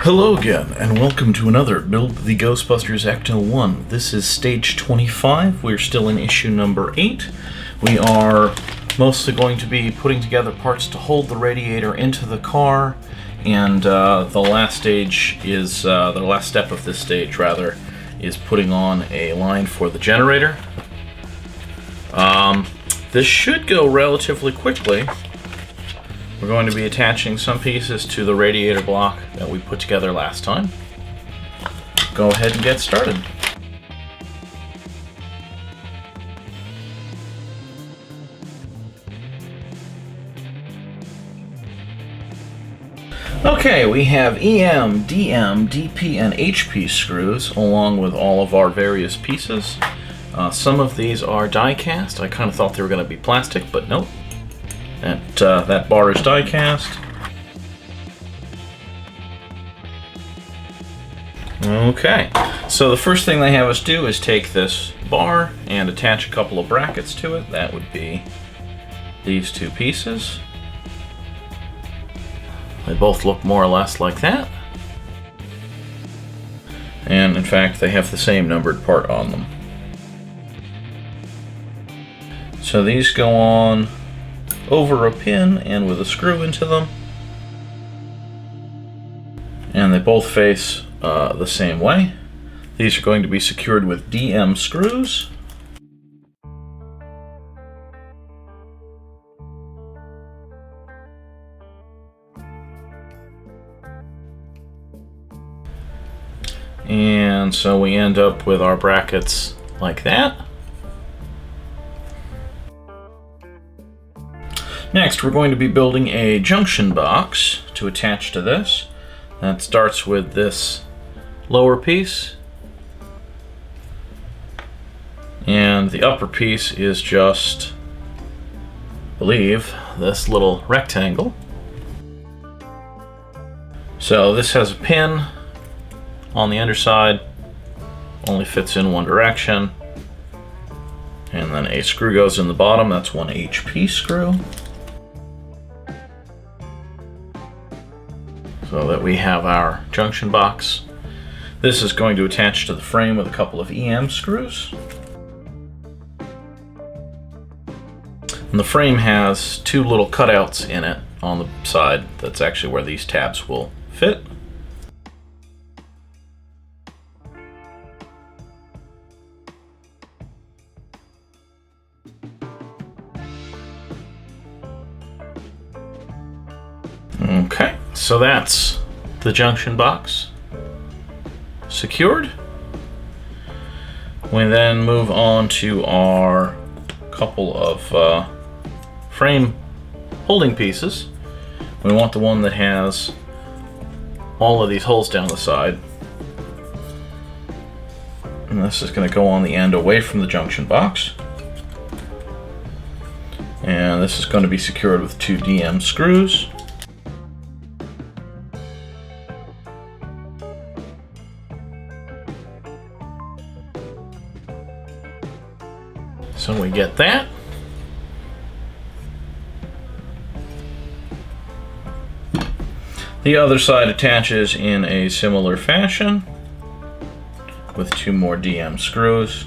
Hello again, and welcome to another Build the Ghostbusters Ecto-1. This is stage 25. We're still in issue number 8. We are mostly going to be putting together parts to hold the radiator into the car, and the last step of this stage, rather, is putting on a line for the generator. This should go relatively quickly. We're going to be attaching some pieces to the radiator block that we put together last time. Go ahead and get started. Okay, we have EM, DM, DP, and HP screws, along with all of our various pieces. Some of these are die cast. I kind of thought they were going to be plastic, but nope. That bar is die cast. Okay, so the first thing they have us do is take this bar and attach a couple of brackets to it. That would be these two pieces. They both look more or less like that. And in fact, they have the same numbered part on them. So these go on over a pin and with a screw into them, and they both face the same way. These are going to be secured with DM screws. And so we end up with our brackets like that. Next, we're going to be building a junction box to attach to this. That starts with this lower piece, and the upper piece is just, I believe, this little rectangle. So this has a pin on the underside, only fits in one direction, and then a screw goes in the bottom. That's one HP screw. So that we have our junction box. This is going to attach to the frame with a couple of EM screws. And the frame has two little cutouts in it on the side. That's actually where these tabs will fit. Okay, so that's the junction box secured. We then move on to our couple of frame holding pieces. We want the one that has all of these holes down the side. And this is going to go on the end away from the junction box. And this is going to be secured with two DM screws. So we get that. The other side attaches in a similar fashion with two more DM screws.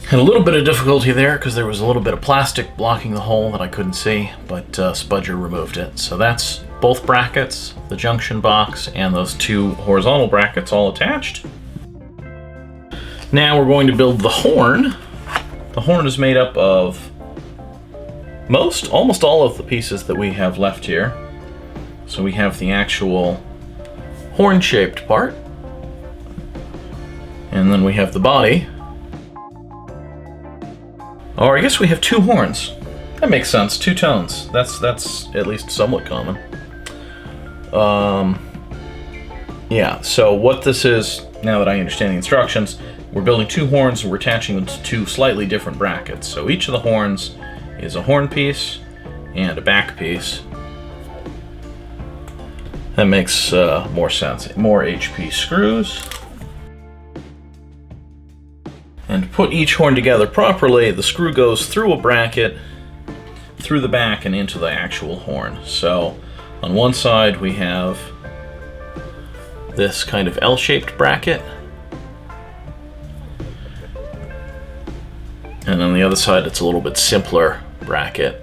Had a little bit of difficulty there because there was a little bit of plastic blocking the hole that I couldn't see, but Spudger removed it. So that's both brackets, the junction box, and those two horizontal brackets all attached. Now we're going to build the horn. The horn is made up of almost all of the pieces that we have left here. So we have the actual horn-shaped part, and then we have the body. Or I guess we have two horns. That makes sense. Two tones. That's at least somewhat common. Yeah, so what this is, now that I understand the instructions, we're building two horns and we're attaching them to two slightly different brackets. So each of the horns is a horn piece and a back piece. That makes more sense. More HP screws. And to put each horn together properly, the screw goes through a bracket, through the back, and into the actual horn. So on one side we have this kind of L-shaped bracket. And on the other side it's a little bit simpler bracket.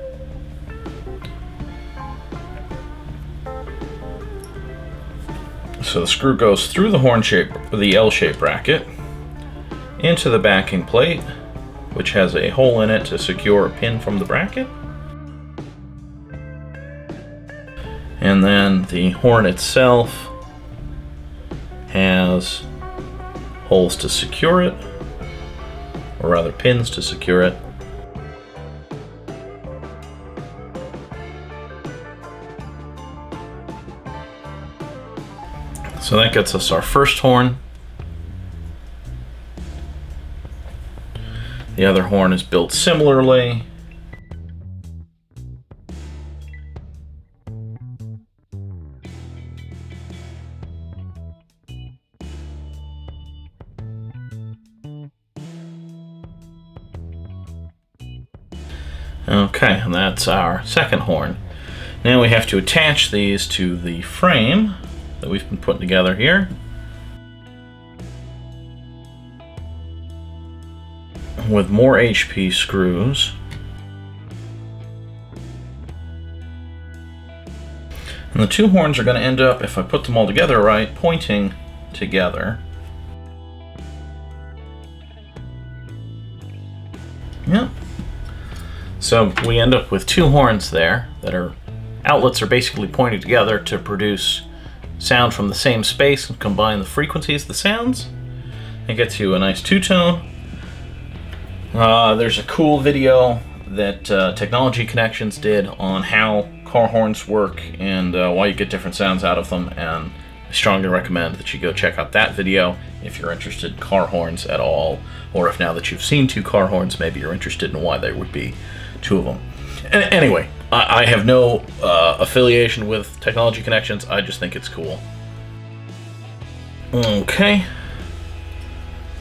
So the screw goes through the L-shaped bracket, into the backing plate, which has a hole in it to secure a pin from the bracket. And then the horn itself has holes to secure it, or rather pins to secure it. So that gets us our first horn. The other horn is built similarly. Okay, and that's our second horn. Now we have to attach these to the frame that we've been putting together here. With more HP screws. And the two horns are going to end up, if I put them all together right, pointing together. Yep. So we end up with two horns there that are outlets are basically pointing together to produce sound from the same space and combine the frequencies of the sounds. It gets you a nice two-tone. There's a cool video that Technology Connections did on how car horns work and why you get different sounds out of them, and I strongly recommend that you go check out that video if you're interested in car horns at all, or if now that you've seen two car horns, maybe you're interested in why there would be two of them. Anyway, I have no affiliation with Technology Connections, I just think it's cool. Okay.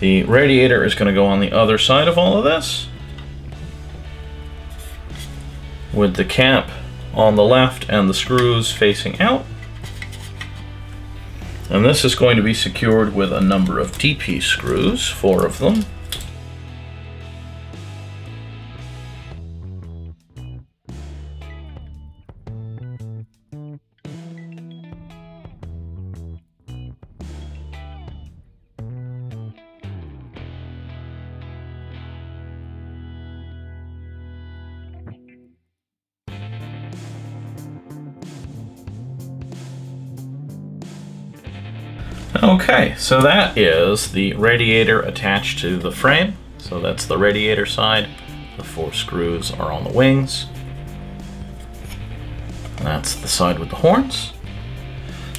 The radiator is going to go on the other side of all of this, with the cap on the left and the screws facing out. And this is going to be secured with a number of DP screws, 4 of them. Okay, so that is the radiator attached to the frame. So that's the radiator side. The 4 screws are on the wings. That's the side with the horns.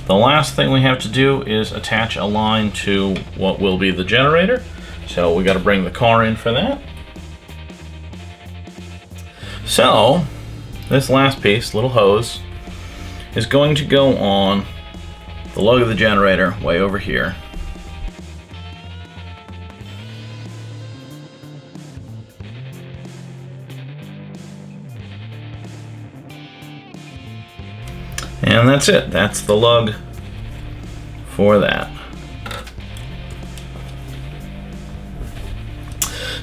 The last thing we have to do is attach a line to what will be the generator. So we got to bring the car in for that. So this last piece, little hose, is going to go on the lug of the generator way over here. And that's it. That's the lug for that.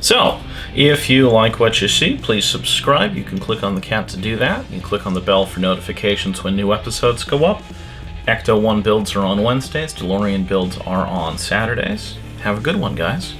So, if you like what you see, please subscribe. You can click on the cat to do that. You can click on the bell for notifications when new episodes go up. Ecto-1 builds are on Wednesdays. DeLorean builds are on Saturdays. Have a good one, guys.